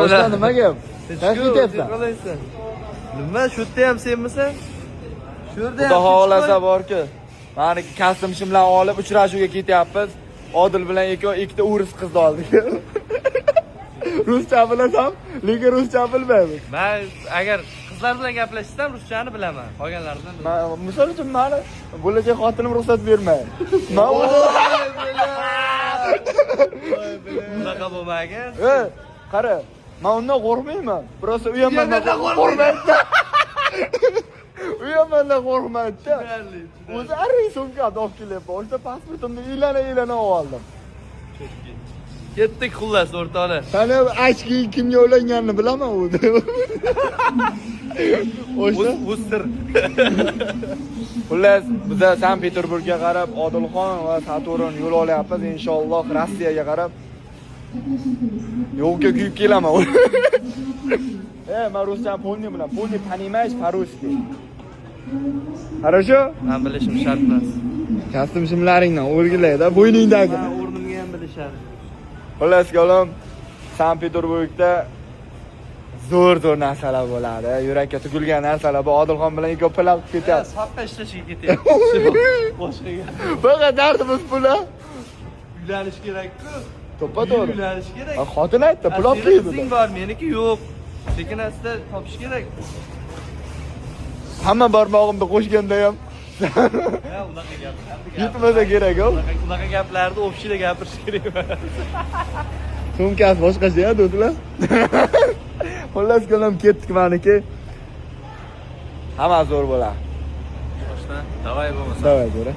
Boshqa nima gap? Qanaqa ketyapsan? Nima, shu yerda ham senmisan? Shu yerda ham. Xudo xohlasa borku. Mani kastim shimlar olib uchrashuvga ketyapmiz. Odil bilan ikkita o'ris qizni oldik. Ruscha bilasam, lekin ruscha bilmayman. Men agar qizlar bilan gaplashsam ruschani bilaman. Qolganlaridan bilmayman. Misol uchun mani bo'lajak xotinim ruxsat bermaydi. Men unaqa bo'lmagan. Qara, men undan qo'rqmayman. Просто u ham mendan qo'rqmaydi. U ham mendan qo'rqmaydi. O'zi arring sumkani olib kelyapman. O'sha pasportimni ilana oldim. Ketdik xullas o'rtoqlar. Sani achki kimga ulanganini bilaman o'zi. O'stir. Xullas, biz Sankt-Peterburgga qarab Odilxon va Saturn yo'l olyapmiz. Inshaalloh Rossiyaga qarab yo'lga kuyib kelaman. Men ruschani polni bilan, polni tanimaysh по-русски. Хорошо? Men bilishim shart emas. Kastim shimlaringdan o'rgilayda, bo'yningdagi. Men o'rnimga ham bilishadi. Xullas kalom, Sankt-Peterburgda zo'r narsalar bo'ladi. Yurakka tugilgan narsalar bu. Odilxon bilan ikki pilab ketyapti. Safqa ishlashga ketyapti. Boshqaga. Faqat dardimiz puli. Uylanish kerak-ku. To'ppa-to'g'ri. Uylanish kerak. Xotin aytdi, pul olib keldi. Qizing bor, meniki yo'q. Lekin asta topish kerak. Hamma barmog'imni qo'shganda ham Ha, unaqa gaplarni. yetmasa kerak-ku. Unaqa gaplarni o'pishida gapirish kerak emas. Sumkasi boshqacha-ya, do'stlar. Xullas kalom ketdik meniki. Hamma zo'r bo'ladi. Boshdan, davay bo'lmasa. Davay, zo'r.